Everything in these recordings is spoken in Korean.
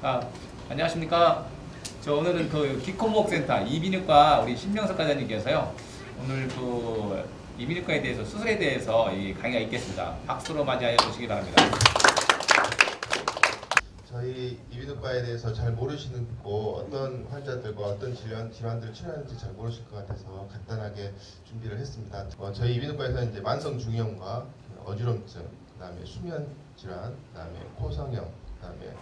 자, 안녕하십니까. 저 오늘은 그 기콘목센터 이비인후과 우리 신명석 과장님께서요. 오늘 그 이비인후과에 대해서 수술에 대해서 이 강의가 있겠습니다. 박수로 맞이하여 주시기 바랍니다. 저희 이비인후과에 대해서 잘 모르시고 어떤 환자들과 어떤 질환들을 치료하는지 잘 모르실 것 같아서 간단하게 준비를 했습니다. 저희 이비인후과에서는 이제 만성 중이염과 어지럼증, 그다음에 수면 질환, 그다음에 코성형, 그다음에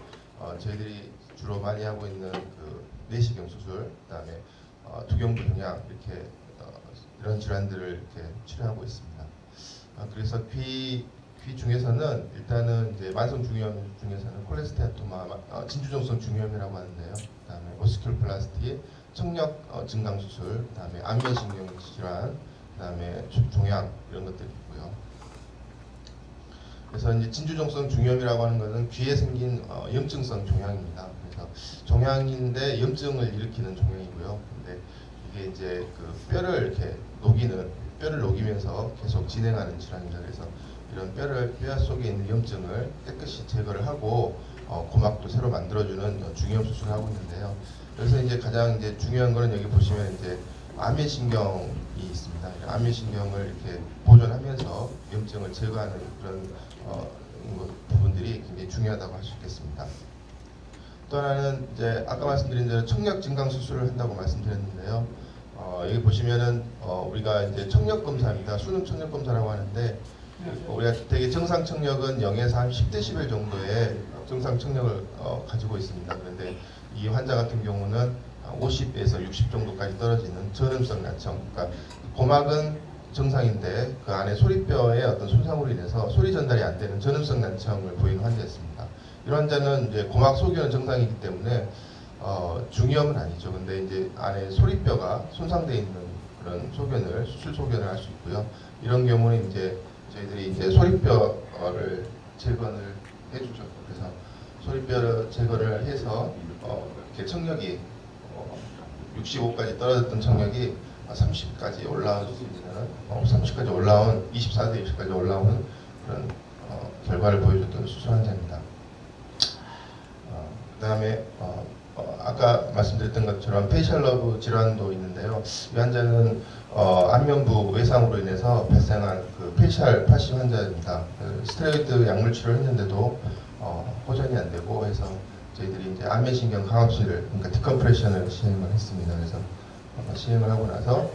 저희들이 주로 많이 하고 있는 그 내시경 수술, 그다음에 두경부종양 이렇게 이런 질환들을 이렇게 치료하고 있습니다. 그래서 귀 중에서는 일단은 이제 만성 중이염 중에서는 콜레스테아토마, 진주종성 중이염이라고 하는데요. 그다음에 오스큐로플라스티, 청력 증강 수술, 그다음에 안면신경 질환, 그다음에 종양 이런 것들이 있고요. 그래서 이제 진주종성 중이염이라고 하는 것은 귀에 생긴 염증성 종양입니다. 그래서 종양인데 염증을 일으키는 종양이고요. 근데 이게 이제 그 뼈를 녹이면서 계속 진행하는 질환입니다. 그래서 이런 뼈 속에 있는 염증을 깨끗이 제거를 하고 고막도 새로 만들어주는 중이염 수술을 하고 있는데요. 그래서 이제 가장 이제 중요한 거는 여기 보시면 이제 안면신경이 있습니다. 안면신경을 이렇게 보존하면서 염증을 제거하는 그런 부분들이 굉장히 중요하다고 할 수 있겠습니다. 또 하나는 이제 아까 말씀드린 대로 청력 증강 수술을 한다고 말씀드렸는데요. 여기 보시면은 우리가 이제 청력 검사입니다. 수능 청력 검사라고 하는데 우리가 되게 정상 청력은 0에서 한 10dB 정도의 정상 청력을 가지고 있습니다. 그런데 이 환자 같은 경우는 50에서 60 정도까지 떨어지는 전음성 난청, 그러니까 고막은 정상인데 그 안에 소리뼈에 어떤 손상으로 인해서 소리 전달이 안 되는 전음성 난청을 보이는 환자였습니다. 이런 환자는 이제 고막 소견은 정상이기 때문에 중이염은 아니죠. 근데 이제 안에 소리뼈가 손상되어 있는 그런 소견을 수술 소견을 할 수 있고요. 이런 경우는 이제 저희들이 이제 소리뼈를 제거를 해주죠. 그래서 소리뼈를 제거를 해서 이렇게 청력이 65까지 떨어졌던 청력이 30까지 올라올 수 있는 30까지 올라온 24대 60까지 올라오는 그런 결과를 보여줬던 수술 환자입니다. 그다음에 아까 말씀드렸던 것처럼 페이셜 러브 질환도 있는데요. 이 환자는 안면부 외상으로 인해서 발생한 그 페이셜 파시 환자입니다. 스테로이드 약물 치료를 했는데도 호전이 안 되고 해서 저희들이 이제 안면신경 강압술을, 그러니까 디컴프레션을 시행을 했습니다. 그래서 시행을 하고 나서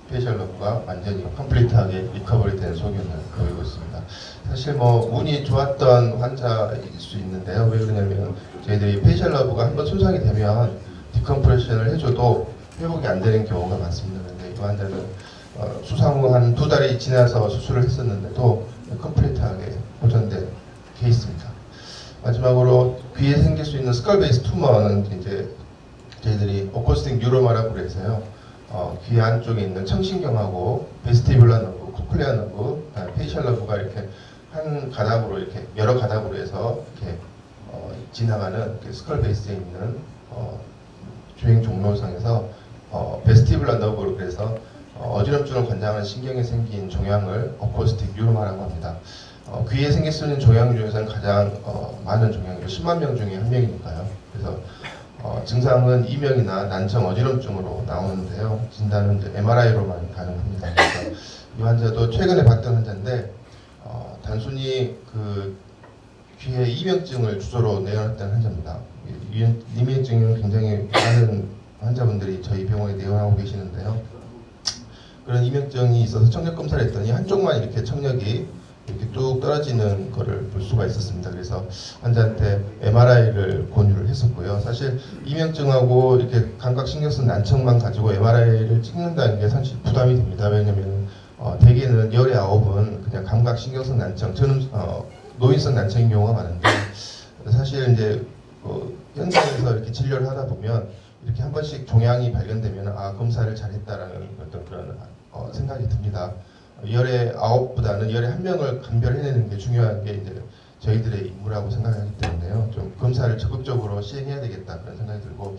페이셜 러브가 완전히 컴플리트하게 리커버리 된 소견을 보이고 있습니다. 사실 뭐 운이 좋았던 환자일 수 있는데요. 왜 그러냐면 저희들이 페이셜 러브가 한번 손상이 되면 디컴프레션을 해줘도 회복이 안 되는 경우가 많습니다. 그런데 이 환자는 수상 후 한 2달이 지나서 수술을 했었는데도 컴플리트하게 보존된 케이스입니다. 마지막으로 귀에 생길 수 있는 스컬 베이스 투머는 이제 저희들이 오코스틱 뉴로마라고 그래서요. 귀 안쪽에 있는 청신경하고 베스티뷸라 너브, 코클레아 너브, 페이셜 너브가 이렇게 한 가닥으로 이렇게 여러 가닥으로 해서 이렇게 지나가는 스컬 베이스에 있는 주행 종로상에서 베스티뷸라 너브로 그래서 어지럼증을 관장하는 신경에 생긴 종양을 오코스틱 뉴로마라고 합니다. 귀에 생길 수 있는 종양 중에서는 가장 많은 종양이고 10만 명 중에 한 명이니까요. 그래서 증상은 이명이나 난청, 어지럼증으로 나오는데요. 진단은 이제 MRI로만 가능합니다. 그래서 이 환자도 최근에 봤던 환자인데 단순히 그 귀에 이명증을 주소로 내어놨던 환자입니다. 이명증은 굉장히 많은 환자분들이 저희 병원에 내원하고 계시는데요. 그런 이명증이 있어서 청력 검사를 했더니 한쪽만 이렇게 청력이 이렇게 뚝 떨어지는 거를 볼 수가 있었습니다. 그래서 환자한테 MRI를 권유를 했었고요. 사실 이명증하고 이렇게 감각신경성 난청만 가지고 MRI를 찍는다는 게 사실 부담이 됩니다. 왜냐하면 대개는 열의 9은 그냥 감각신경성 난청, 노인성 난청인 경우가 많은데 사실 이제 현장에서 이렇게 진료를 하다 보면 이렇게 한 번씩 종양이 발견되면 검사를 잘했다라는 어떤 그런 생각이 듭니다. 열의 9보다는 열의 1명을 감별해내는 게 중요한 게 이제 저희들의 임무라고 생각하기 때문에요. 좀 검사를 적극적으로 시행해야 되겠다 그런 생각이 들고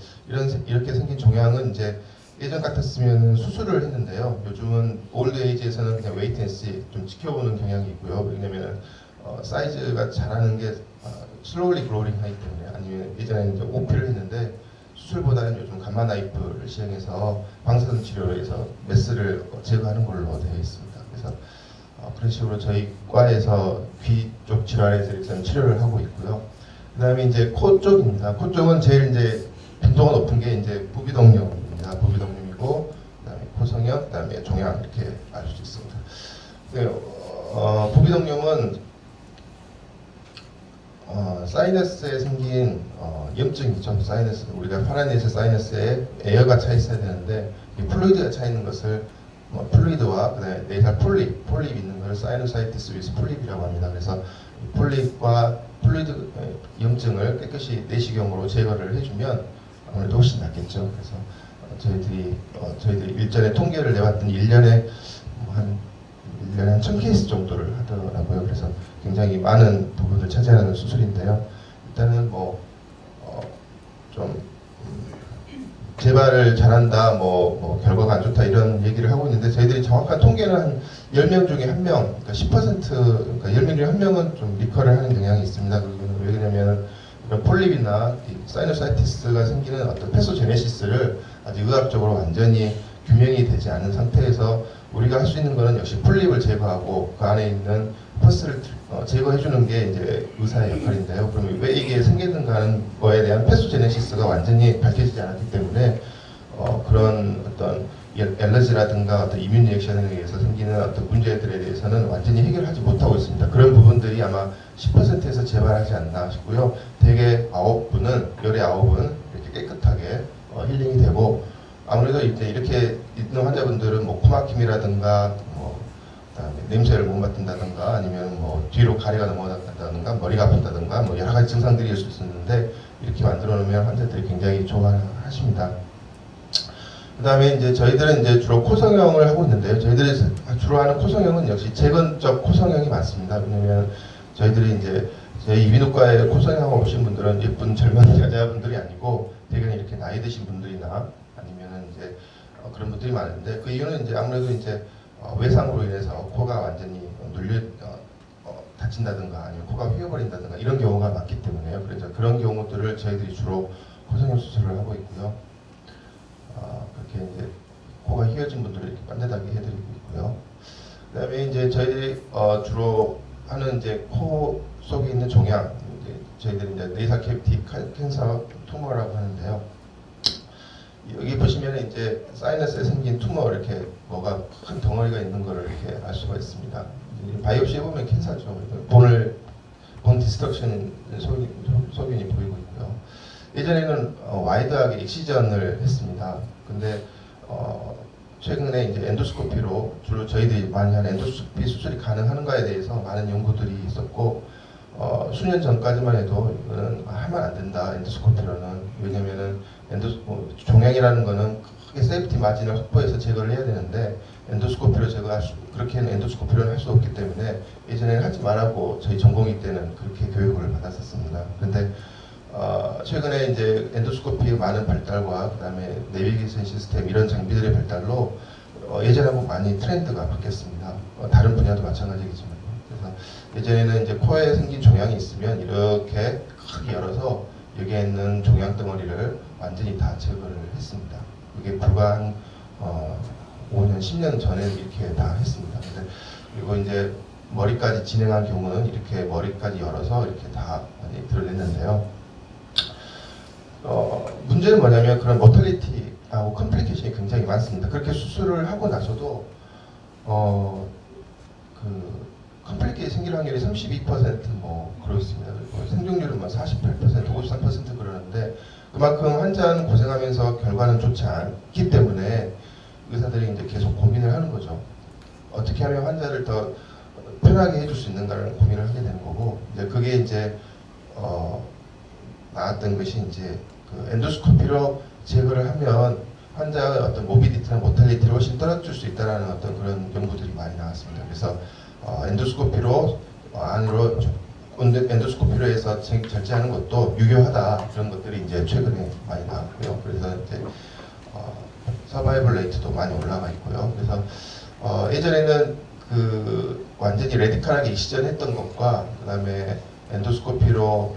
이렇게 생긴 종양은 이제 예전 같았으면 수술을 했는데요. 요즘은 올드 에이지에서는 그냥 웨이트 앤 씨 좀 지켜보는 경향이 있고요. 왜냐면은 사이즈가 자라는 게 슬로울리 그로링 하기 때문에 아니면 예전에는 이제 오피를 했는데 수술보다는 요즘 감마 나이프를 시행해서 방사선 치료로 해서 메스를 제거하는 걸로 되어 있습니다. 그래서 그런 식으로 저희 과에서 귀 쪽 질환에 대해서는 치료를 하고 있고요. 그다음에 이제 코 쪽입니다. 코 쪽은 제일 이제 빈도가 높은 게 이제 부비동염입니다. 부비동염이고 그다음에 코성형, 그다음에 종양 이렇게 알 수 있습니다. 부비동염은 사이너스에 생긴 염증이죠. 사이너스 우리가 파라니스 사이너스에 에어가 차 있어야 되는데 이 플루이드가 차 있는 것을 플루이드와 그다음에 네이살 폴립 있는 걸 사이노사이티스 위스 폴립이라고 합니다. 그래서 폴립과 플루이드 염증을 깨끗이 내시경으로 제거를 해주면 아무래도 훨씬 낫겠죠. 그래서 저희들이 일전에 통계를 내봤더니 1년에 한 1000케이스 정도를 하더라고요. 그래서 굉장히 많은 부분을 차지하는 수술인데요. 일단은 좀 재발을 잘한다, 결과가 안 좋다 이런 얘기를 하고 있는데 저희들이 정확한 통계는 한 10명 중에 1명, 그러니까 10%, 그러니까 10명 중에 1명은 좀 리커를 하는 경향이 있습니다. 왜 그러냐면 이런 폴립이나 사이노사이티스가 생기는 어떤 패소제네시스를 아직 의학적으로 완전히 규명이 되지 않은 상태에서 우리가 할 수 있는 것은 역시 폴립을 제거하고 그 안에 있는 퍼스를 제거해주는 게 이제 의사의 역할인데요. 그러면 왜 이게 생기는가 하는 거에 대한 패소제네시스가 완전히 밝혀지지 않았기 때문에 그런 어떤 엘러지라든가 어떤 이뮨 리액션에 의해서 생기는 어떤 문제들에 대해서는 완전히 해결하지 못하고 있습니다. 그런 부분들이 아마 10%에서 재발하지 않나 싶고요. 대개 9분은 열의 9분 이렇게 깨끗하게 힐링이 되고 아무래도 이제 이렇게 있는 환자분들은 코막힘이라든가 그다음에 냄새를 못 맡는다든가 아니면 뒤로 가래가 넘어간다든가 머리가 아픈다든가 여러 가지 증상들이 있을 수 있는데 이렇게 만들어 놓으면 환자들이 굉장히 좋아하십니다. 그다음에 이제 저희들은 이제 주로 코성형을 하고 있는데요. 저희들이 주로 하는 코성형은 역시 재건적 코성형이 많습니다. 왜냐면 저희들이 이제 저희 이비인후과에 코성형 오신 분들은 예쁜 젊은 여자분들이 아니고 대개는 이렇게 나이 드신 분들이나 아니면은 이제 그런 분들이 많은데 그 이유는 이제 아무래도 이제 외상으로 인해서 코가 완전히 다친다든가 아니면 코가 휘어버린다든가 이런 경우가 많기 때문에요. 그래서 그런 경우들을 저희들이 주로 코성형 수술을 하고 있고요. 그렇게 이제 코가 휘어진 분들을 이렇게 반듯하게 해드리고 있고요. 그다음에 이제 저희들이 주로 하는 이제 코 속에 있는 종양, 저희들이 이제 네이살 캐비티 캔서 투머라고 하는데요. 여기 보시면 이제 사이너스에 생긴 투머 이렇게 뭐가 큰 덩어리가 있는 거를 이렇게 알 수가 있습니다. 바이옵시에 보면 캔서죠. 본 디스트럭션 소견이 보이고 있고요. 예전에는 와이드하게 익시전을 했습니다. 근데 최근에 이제 엔도스코피로 주로 저희들이 많이 하는 엔도스코피 수술이 가능한가에 대해서 많은 연구들이 있었고 수년 전까지만 해도 이거는 하면 안 된다 엔도스코피로는. 왜냐면은 종양이라는 거는 크게 세이프티 마진을 확보해서 제거를 해야 되는데 엔도스코피로 그렇게는 엔도스코피로는 할 수 없기 때문에 예전에는 하지 말라고 저희 전공의 때는 그렇게 교육을 받았었습니다. 근데 최근에 이제 엔도스코피의 많은 발달과 그다음에 내비게이션 시스템 이런 장비들의 발달로 예전하고 많이 트렌드가 바뀌었습니다. 다른 분야도 마찬가지겠지만 그래서 예전에는 이제 코에 생긴 종양이 있으면 이렇게 크게 열어서 여기에 있는 종양 덩어리를 완전히 다 제거를 했습니다. 그게 불과 한 5년, 10년 전에 이렇게 다 했습니다. 그리고 이제 머리까지 진행한 경우는 이렇게 머리까지 열어서 이렇게 다 많이 드러냈는데요. 문제는 뭐냐면 그런 모탈리티하고 컴플리케이션이 굉장히 많습니다. 그렇게 수술을 하고 나서도 컴플리케이션이 생길 확률이 32% 그렇습니다. 그리고 생존율은 48%, 53% 그러는데 그만큼 환자는 고생하면서 결과는 좋지 않기 때문에 의사들이 이제 계속 고민을 하는 거죠. 어떻게 하면 환자를 더 편하게 해줄 수 있는가를 고민을 하게 되는 거고 이제 그게 이제 나왔던 것이 이제 그 엔도스코피로 제거를 하면 환자의 어떤 모비디티나 모탈리티를 훨씬 떨어질 수 있다는 어떤 그런 연구들이 많이 나왔습니다. 그래서 엔도스코피로 안으로 엔도스코피로 해서 절제하는 것도 유효하다 그런 것들이 이제 최근에 많이 나왔고요. 그래서 이제 서바이벌 레이트도 많이 올라가 있고요. 그래서 예전에는 그 완전히 레디칼하게 이시전했던 것과 그다음에 엔도스코피로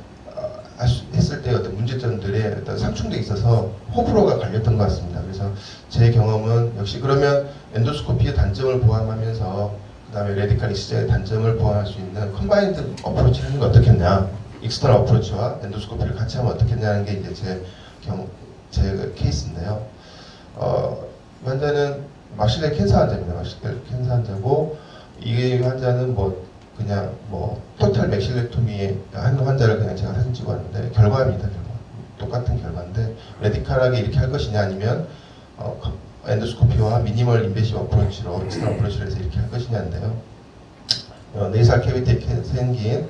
했을 때 어떤 문제점들의 어떤 상충돼 있어서 호불호가 갈렸던 것 같습니다. 그래서 제 경험은 역시 그러면 엔도스코피의 단점을 보완하면서 그다음에 레디칼 이시전의 단점을 보완할 수 있는 컴바인드 어프로치를 하는 게 어떻겠냐, 익스터널 어프로치와 엔도스코피를 같이 하면 어떻겠냐는 게 이제 제 케이스인데요. 환자는 막실레 캔서 환자입니다. 막실레 캔서 환자고 이 환자는 그냥 토탈 맥실렉토미 하는 환자를 그냥 제가 사진 찍어 왔는데 결과입니다. 결과. 똑같은 결과인데 레디칼하게 이렇게 할 것이냐 아니면 엔도스코피와 미니멀 인베시브 어프로치로 익스터널 어프로치로 해서 이렇게 할 것이냐인데요. 네이살 캐비티에 생긴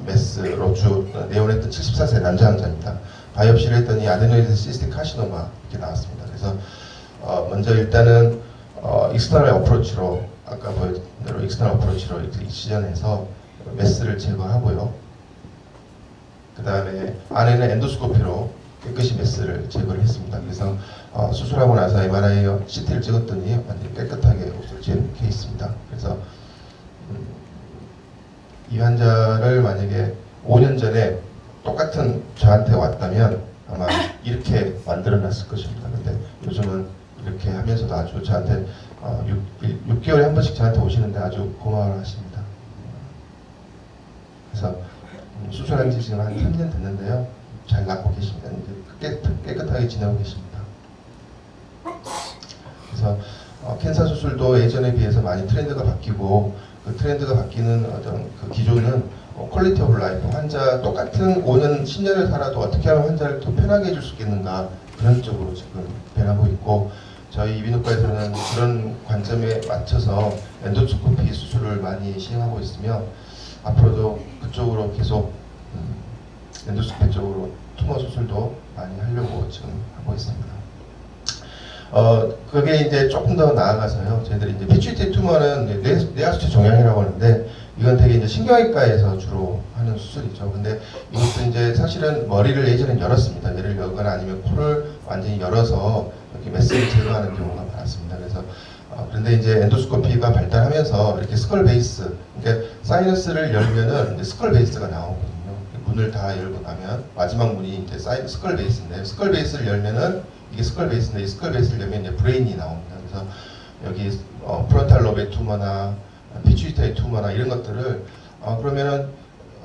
메스 로주 네오네트 74세 남자 환자입니다. 바이옵시를 했더니 아데노이드 시스틱 카시노마 이렇게 나왔습니다. 그래서 먼저 일단은 익스터널 어프로치로 아까 보여준 대로 익스터널 어프로치로 이렇게 시전해서 메스를 제거하고요. 그 다음에 안에는 엔도스코피로 깨끗이 메스를 제거를 했습니다. 그래서 수술하고 나서 MRI, CT를 찍었더니 완전히 깨끗하게 없어진 케이스입니다. 그래서 이 환자를 만약에 5년 전에 똑같은 저한테 왔다면 아마 이렇게 만들어놨을 것입니다. 근데 요즘은 이렇게 하면서도 아주 저한테 6개월에 한 번씩 저한테 오시는데 아주 고마워 하십니다. 그래서 수술한 지 지금 한 3년 됐는데요. 잘 낫고 계십니다. 이제 깨끗하게 지내고 계십니다. 그래서 캔서 수술도 예전에 비해서 많이 트렌드가 바뀌고 그 트렌드가 바뀌는 어떤 그 기조는 퀄리티 오브 라이프, 환자 똑같은 5년, 10년을 살아도 어떻게 하면 환자를 더 편하게 해줄 수 있겠는가 그런 쪽으로 지금 변하고 있고 저희 이비인후과에서는 그런 관점에 맞춰서 엔도스코피 수술을 많이 시행하고 있으며 앞으로도 그쪽으로 계속 엔도스코피 쪽으로 투머 수술도 많이 하려고 지금 하고 있습니다. 그게 이제 조금 더 나아가서요. 저희들이 이제 피추이터리 투머는 뇌하수체 종양이라고 하는데 이건 되게 이제 신경외과에서 주로 하는 수술이죠. 근데 이것도 이제 사실은 머리를 예전엔 열었습니다. 뇌를 열거나 아니면 코를 완전히 열어서 이렇게 메스를 제거하는 경우가 많았습니다. 그래서 그런데 이제 엔도스코피가 발달하면서 이렇게 스컬 베이스, 그러니까 사이너스를 열면은 이제 스컬 베이스가 나오거든요. 문을 다 열고 나면 마지막 문이 이제 스컬 베이스인데 스컬 베이스를 열면은 이게 스컬 베이스인데 이 스컬 베이스를 열면 이제 브레인이 나옵니다. 그래서 여기 프론탈 로베 투머나 피추이터리 투머나 이런 것들을 그러면은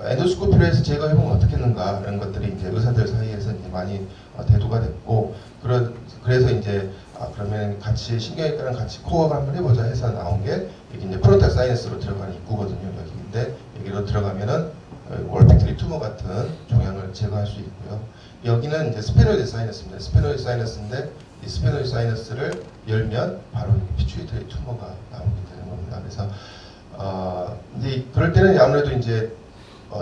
엔도스코피로 해서 제거해보면 어떻겠는가 이런 것들이 이제 의사들 사이에서 이제 많이 대두가 됐고 그래서 이제 그러면 같이 신경외과랑 같이 코어가 한번 해보자 해서 나온 게 이게 이제 프론탈 사이너스로 들어가는 입구거든요. 여기인데 여기로 들어가면은 월펙트리 투머 같은 종양을 제거할 수 있고요. 여기는 이제 스페노이드 사이너스입니다. 스페노이드 사이너스인데 이 스페노이드 사이너스를 열면 바로 피추이터리 투머가 나오게 되는 겁니다. 그래서 이제 그럴 때는 아무래도 이제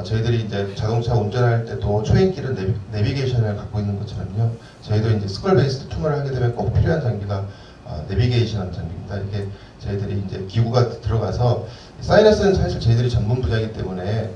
저희들이 이제 자동차 운전할 때도 초행길은 내비게이션을 갖고 있는 것처럼요. 저희도 이제 스컬 베이스드 투머를 하게 되면 꼭 필요한 장비가 내비게이션 장비입니다. 이게 저희들이 이제 기구가 들어가서 사이너스는 사실 저희들이 전문 분야이기 때문에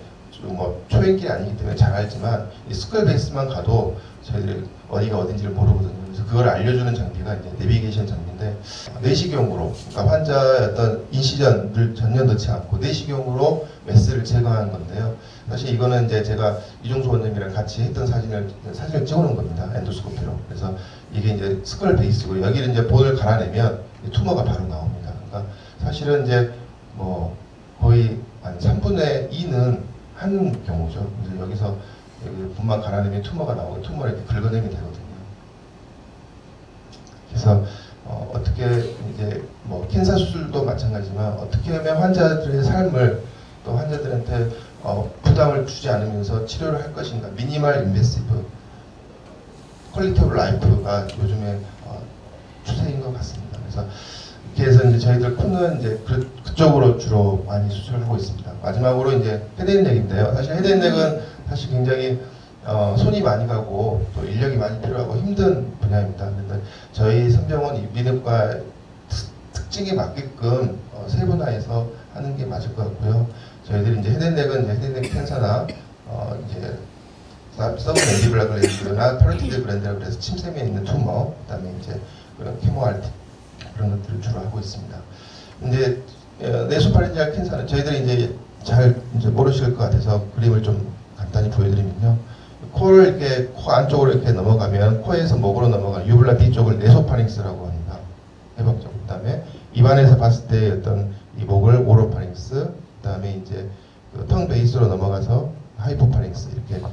초행길이 아니기 때문에 잘 알지만 이 스컬 베이스만 가도 저희들이 어디가 어딘지를 모르거든요. 그래서 그걸 알려주는 장비가 이제 내비게이션 장비인데 내시경으로, 그러니까 환자의 어떤 인시전을 전혀 넣지 않고 내시경으로 메스를 제거하는 건데요. 사실 이거는 이제 제가 이종수 원장님이랑 같이 했던 사진을 찍어놓은 겁니다. 엔도스코피로. 그래서 이게 이제 스컬 베이스고 여기를 이제 본을 갈아내면 투머가 바로 나옵니다. 그러니까 사실은 이제 거의 한 3분의 2는 한 경우죠. 그래서 여기서 여기 분만 갈아내면 투머가 나오고 투머를 이렇게 긁어내면 되거든요. 그래서 어떻게 이제 캔서 수술도 마찬가지지만 어떻게 하면 환자들의 삶을 또 환자들한테 부담을 주지 않으면서 치료를 할 것인가, 미니멀 인베시브 퀄리티 오브 라이프가 요즘에 추세인 것 같습니다. 그래서 이렇게 해서 이제 저희들 코는 이제 그쪽으로 주로 많이 수술을 하고 있습니다. 마지막으로 이제 헤드앤넥인데요. 사실 헤드앤넥은 사실 굉장히 손이 많이 가고 또 인력이 많이 필요하고 힘든 분야입니다. 그런데 저희 선병원 이비인후과 특징에 맞게끔 세분화해서 하는 게 맞을 것 같고요. 저희들이 이제 헤드앤넥은 이제 헤드앤넥 캔서나 이제 서브맨디블라 글랜드나 파로티드 글랜드라 그래서 침샘에 있는 투머, 그다음에 이제 그런 케모알티 그런 것들을 주로 하고 있습니다. 근데 네소파린지알 캔서는 저희들이 이제 잘 이제 모르실 것 같아서 그림을 좀 간단히 보여드리면요. 코를 이렇게 코 안쪽으로 이렇게 넘어가면 코에서 목으로 넘어가는 유블라 뒤쪽을 네소파링스라고 합니다. 해박적. 그다음에 입안에서 봤을 때 어떤 이 목을 오로파링스, 그다음에 이제 그텅 베이스로 넘어가서 하이포파링스 이렇게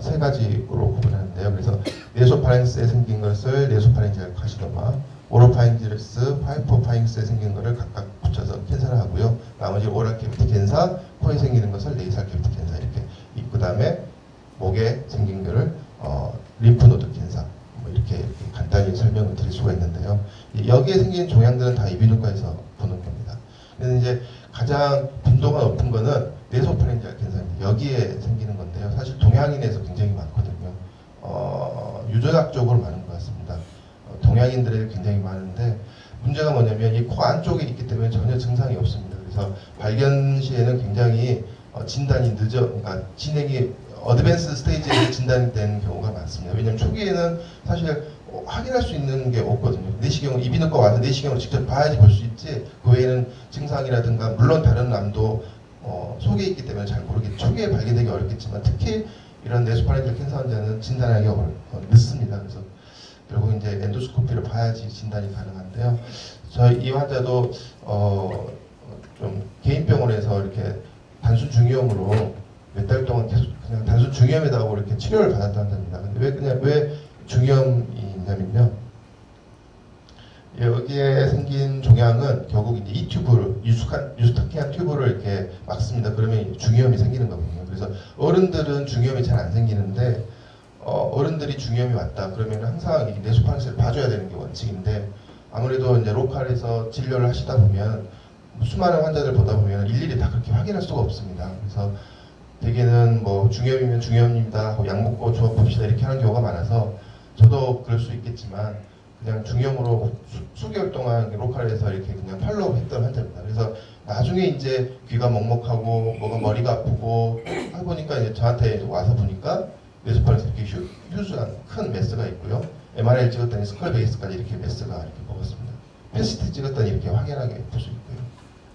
세 가지로 구분하는데요. 그래서 네소파링스에 생긴 것을 네소파린지알 카시노마, 오로파링지스, 하이포파링스에 생긴 것을 각각 붙여서 캔서를 하고요. 나머지 오랄 캐비티 캔서, 코에 생기는 것을 네이살 캐비티 캔서 이렇게 있고, 그다음에 목에 생긴 것을 림프노드 캔서 이렇게 간단히 설명을 드릴 수가 있는데요. 여기에 생긴 종양들은 다 이비인후과에서 보는 겁니다. 그래서 이제 가장 빈도가 높은 거는 네소파린지알 캔서입니다. 여기에 생기는 건데요. 사실 동양인에서 굉장히 많거든요. 유전학적으로 많은 것 같습니다. 동양인들에 굉장히 많은데 문제가 뭐냐면 이 코 안쪽에 있기 때문에 전혀 증상이 없습니다. 그래서 발견 시에는 굉장히 진단이 그러니까 진행이 어드밴스 스테이지에서 진단된 경우가 많습니다. 왜냐하면 초기에는 사실 확인할 수 있는 게 없거든요. 내시경을 이비인후과 와서 내시경으로 직접 봐야지 볼 수 있지 그 외에는 증상이라든가 물론 다른 암도 속에 있기 때문에 잘 모르겠죠. 초기에 발견되기 어렵겠지만 특히 이런 네소파린지알 캔서 환자는 진단하기 늦습니다. 그래서 결국 이제 엔도스코피를 봐야지 진단이 가능한데요. 저희 이 환자도 좀 개인 병원에서 이렇게 단순 중이염으로 몇 달 동안 계속 그냥 단순 중이염이라고 이렇게 치료를 받았다는 겁니다. 근데 왜 중이염이 있냐면요. 여기에 생긴 종양은 결국 이제 이 튜브를 유스타키안 튜브를 이렇게 막습니다. 그러면 중이염이 생기는 거거든요. 그래서 어른들은 중이염이 잘 안 생기는데 어른들이 중이염이 왔다 그러면 항상 이 네소파린지를 봐줘야 되는 게 원칙인데 아무래도 이제 로컬에서 진료를 하시다 보면 수많은 환자들 보다 보면 일일이 다 그렇게 확인할 수가 없습니다. 그래서 대개는 뭐 중이염이면 중이염입니다 하고 약 먹고 주워 봅시다 이렇게 하는 경우가 많아서 저도 그럴 수 있겠지만 그냥 중이염으로 수개월 동안 로컬에서 이렇게 그냥 팔로우 했던 환자입니다. 그래서 나중에 이제 귀가 먹먹하고 뭐가 머리가 아프고 해보니까 이제 저한테 와서 보니까 네소파린지 이렇게 휴즈한 큰 메스가 있고요. MRI 찍었더니 스컬 베이스까지 이렇게 메스가 이렇게 먹었습니다. 패시트 찍었더니 이렇게 확연하게 볼 수 있고요.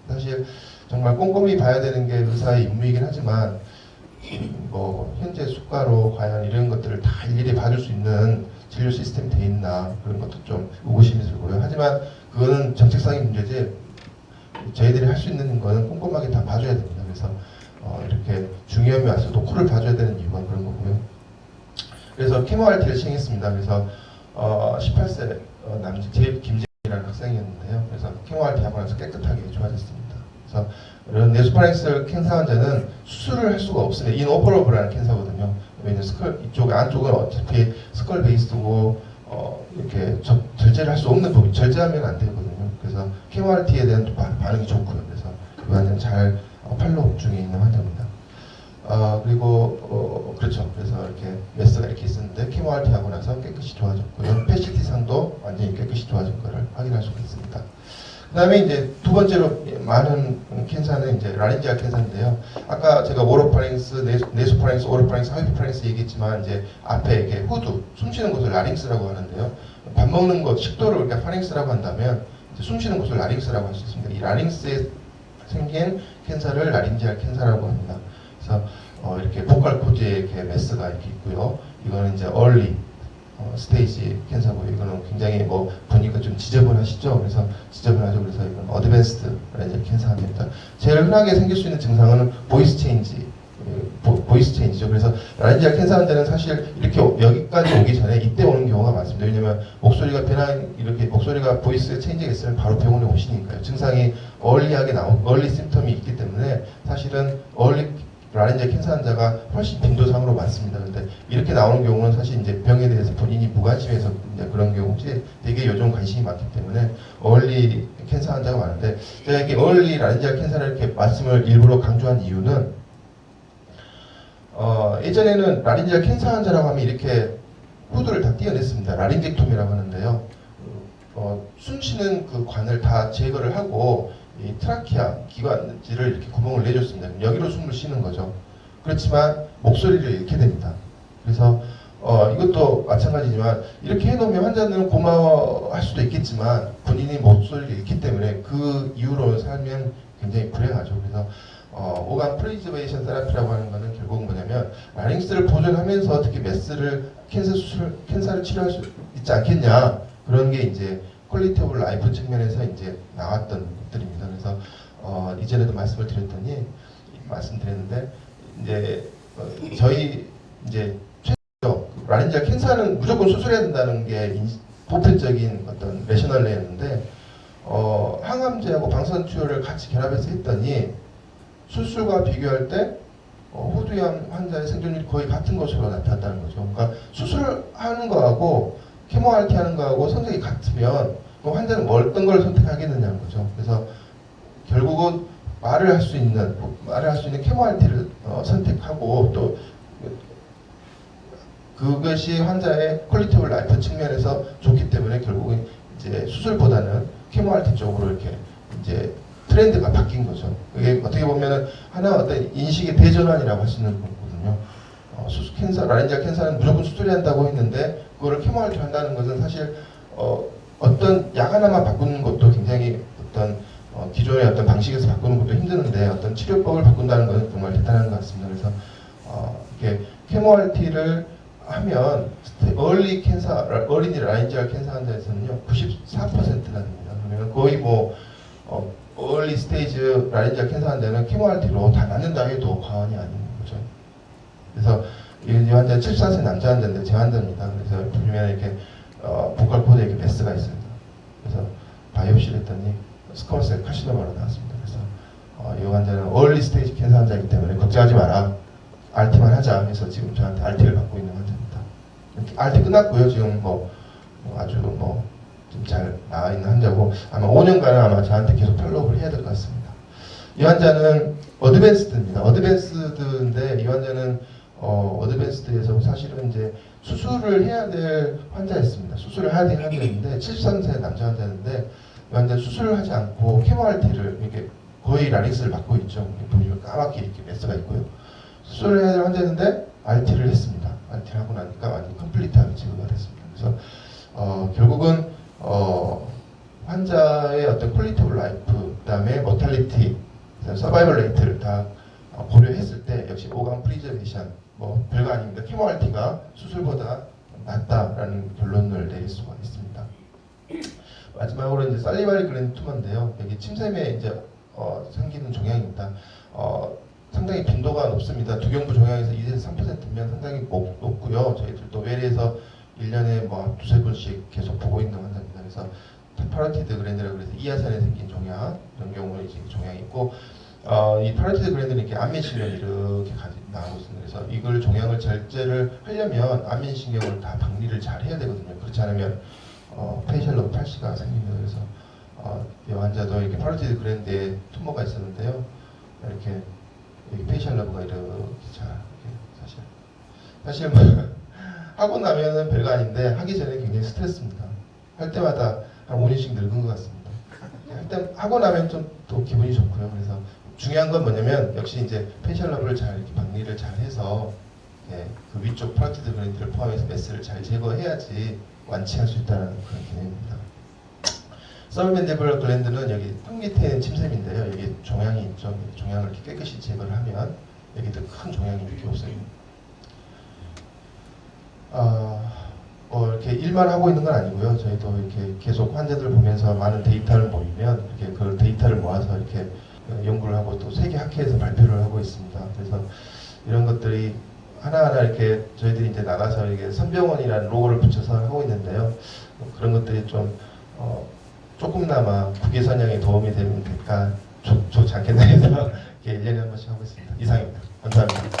사실 정말 꼼꼼히 봐야 되는 게 의사의 임무이긴 하지만 뭐 현재 수가로 과연 이런 것들을 다 일일이 봐줄 수 있는 진료 시스템이 돼 있나 그런 것도 좀 의구심이 들고요. 하지만 그거는 정책상의 문제지 저희들이 할 수 있는 거는 꼼꼼하게 다 봐줘야 됩니다. 그래서 이렇게 중이염이 왔어도 코를 봐줘야 되는 이유가 그런 거고요. 그래서 케모RT를 시행했습니다. 그래서 18세 남자 김재이라는 학생이었는데요. 그래서 케모RT 하고 나서 깨끗하게 좋아졌습니다. 그래서 이런 네소파린지알 캔서 환자는 수술을 할 수가 없습니다. 인오퍼러블한 캔서거든요. 왜냐면 스컬 이쪽 안쪽은 어차피 스컬 베이스고 이렇게 절제를 할 수 없는 부분, 절제하면 안 되거든요. 그래서 케모RT에 대한 반응이 좋고요. 그래서 이 환자는 잘 팔로우 중에 있는 환자입니다. 그리고 그렇죠. 그래서 이렇게 메스가 이렇게 있었는데 케모RT 하고 나서 깨끗이 좋아졌고요. 패시티 상도 완전히 깨끗이 좋아진 것을 확인할 수가 있습니다. 그다음에 이제 두 번째로 많은 캔서는 이제 라린지알 캔서인데요. 아까 제가 오로파링스, 네소파링스, 오로파링스, 하이포파링스 얘기했지만 이제 앞에 이렇게 후두, 숨쉬는 곳을 라링스라고 하는데요. 밥 먹는 것, 식도를 우리가 파링스라고 한다면 이제 숨쉬는 곳을 라링스라고 할 수 있습니다. 이 라링스에 생긴 캔서를 라린지알 캔서라고 합니다. 그래서 이렇게 보컬 코드에 이렇게 메스가 이렇게 있고요. 이거는 이제 early 스테이지 캔서고요. 이거는 굉장히 뭐 보니까 좀 지저분하시죠. 그래서 지저분하죠. 그래서 이건 어드밴스드 라린지알 캔서입니다. 제일 흔하게 생길 수 있는 증상은 보이스 체인지죠. 그래서 라린지알 캔서 환자는 사실 이렇게 여기까지 오기 전에 이때 오는 경우가 많습니다. 왜냐면 목소리가 이렇게 목소리가 보이스 체인지가 있으면 바로 병원에 오시니까요. 증상이 얼리하게 얼리 심텀이 있기 때문에 사실은 라린지알 캔서 환자가 훨씬 빈도상으로 많습니다. 근데 이렇게 나오는 경우는 사실 이제 병에 대해서 본인이 무관심해서 이제 그런 경우지 되게 요즘 관심이 많기 때문에 얼리 캔서 환자가 많은데 제가 이렇게 얼리 라린지알 캔서를 이렇게 말씀을 일부러 강조한 이유는 예전에는 라린지알 캔서 환자라고 하면 이렇게 후드를 다 띄어냈습니다. 라린젝톰이라고 하는데요. 숨 쉬는 그 관을 다 제거를 하고 이 트라키아 기관지를 이렇게 구멍을 내줬습니다. 여기로 숨을 쉬는 거죠. 그렇지만 목소리를 잃게 됩니다. 그래서 이것도 마찬가지지만 이렇게 해놓으면 환자들은 고마워할 수도 있겠지만 본인이 목소리를 잃기 때문에 그 이후로 살면 굉장히 불행하죠. 그래서 오간 프리저베이션 테라피라고 하는 거는 결국 뭐냐면 라링스를 보존하면서 어떻게 메스를 캔서를 치료할 수 있지 않겠냐, 그런 게 이제 퀄리티 오브 라이프 측면에서 이제 나왔던 것들입니다. 그래서 이전에도 말씀드렸는데 이제 저희 이제 라린지아 캔서는 무조건 수술해야 된다는 게 보편적인 어떤 레셔널레였는데 항암제하고 방사선 치료를 같이 결합해서 했더니 수술과 비교할 때 호두염 환자의 생존율이 거의 같은 것으로 나타났다는 거죠. 그러니까 수술하는 거하고 케모알티 하는 거하고 성적이 같으면 환자는 어떤 걸 선택하겠느냐는 거죠. 그래서 결국은 말을 할 수 있는 케모알티를 선택하고 또 그것이 환자의 퀄리티 오브 라이프 측면에서 좋기 때문에 결국은 이제 수술보다는 케모알티 쪽으로 이렇게 이제 트렌드가 바뀐 거죠. 그게 어떻게 보면은 하나 어떤 인식의 대전환이라고 할 수 있는 거거든요. 라린지아 캔서는 무조건 수술해야 한다고 했는데 그거를 케모알티 한다는 것은 사실 어떤 약 하나만 바꾸는 것도 굉장히 어떤 기존의 어떤 방식에서 바꾸는 것도 힘드는데 어떤 치료법을 바꾼다는 것은 정말 대단한 것 같습니다. 그래서 이렇게 케모알티를 하면 어린이 라린지아 캔서 환자에서는요 94%가 됩니다. 그러면 거의 뭐 얼리 스테이지 라린지아 캔서 환자는 케모알티로 다 낫는다 해도 과언이 아닌 거죠. 그래서 이 환자는 74세 남자 환자인데 제 환자입니다. 그래서 보면 이렇게 보컬 코드에 이렇게 메스가 있습니다. 그래서 바이옵시를 했더니 스쿼먼셀 카시노마로 나왔습니다. 그래서 이 환자는 얼리 스테이지 캔서 환자이기 때문에 걱정하지 마라, RT만 하자 해서 지금 저한테 RT를 받고 있는 환자입니다. RT 끝났고요. 지금 아주 좀 잘 나와 있는 환자고 아마 5년간은 아마 저한테 계속 팔로우를 해야 될 것 같습니다. 이 환자는 어드밴스드입니다. 어드밴스드인데 이 환자는 어드밴스드에서 사실은 이제 수술을 해야 될 환자였습니다. 수술을 해야 되는데 73세 남자 환자인데 이 환자 수술을 하지 않고 케모알티를 이렇게 거의 라릭스를 맡고 있죠. 보시면 까맣게 이렇게 메스가 있고요. 수술을 해야 될 환자였는데 RT를 했습니다. RT를 하고 나니까 완전 컴플리트하게 제거가 됐습니다. 그래서 결국은 환자의 어떤 퀄리티 오브 라이프, 그다음에 모탈리티, 서바이벌 레이트를 다 고려했을 때 역시 오간 프리저베이션 별거 아닙니다. 케모알티가 수술보다 낫다라는 결론을 내릴 수가 있습니다. 마지막으로 이제 살리바리 글랜드 투머인데요. 여기 침샘에 이제 생기는 종양입니다. 상당히 빈도가 높습니다. 두경부 종양에서 2에서 3%면 상당히 높고요. 저희들도 외래에서 1년에 두세 번씩 계속 보고 있는 환자입니다. 그래서 파라티드 그랜드라고 그래서 이하산에 생긴 종양, 이런 경우는 이제 종양이 있고 이 파라티드 그랜드는 이렇게 안면신경이 이렇게 나오고 있습니다. 그래서 이걸 종양을 절제를 하려면 안면신경을 다 박리를 잘 해야 되거든요. 그렇지 않으면 페이셜 러브 팔시가 생깁니다. 그래서 이 환자도 이렇게 파라티드 그랜드에 tum어가 있었는데요. 이렇게 페이셜 러브가 이렇게 잘 사실 하고 나면은 별거 아닌데 하기 전에 굉장히 스트레스입니다. 할 때마다 한 5년씩 늙은 것 같습니다. 하고 나면 좀 또 기분이 좋고요. 그래서 중요한 건 뭐냐면 역시 이제 페이셜 러브를 잘 이렇게 박리를 잘 해서 그 위쪽 파라티드 그랜드를 포함해서 메스를 잘 제거해야지 완치할 수 있다는 그런 개념입니다. 서브맨디블 글랜드는 여기 턱 밑에 있는 침샘인데요. 여기 종양이 있죠. 종양을 이렇게 깨끗이 제거를 하면 여기도 큰 종양이 이렇게 없어요. 이렇게 일만 하고 있는 건 아니고요. 저희도 이렇게 계속 환자들 보면서 많은 데이터를 모이면 이렇게 그 데이터를 모아서 이렇게 연구를 하고 또 세계 학회에서 발표를 하고 있습니다. 그래서 이런 것들이 하나하나 이렇게 저희들이 이제 나가서 이게 선병원이라는 로고를 붙여서 하고 있는데요. 그런 것들이 좀 조금나마 국외 선양에 도움이 되면 될까 좋지 않겠나 해서 이렇게 1년에 한 번씩 하고 있습니다. 이상입니다. 감사합니다.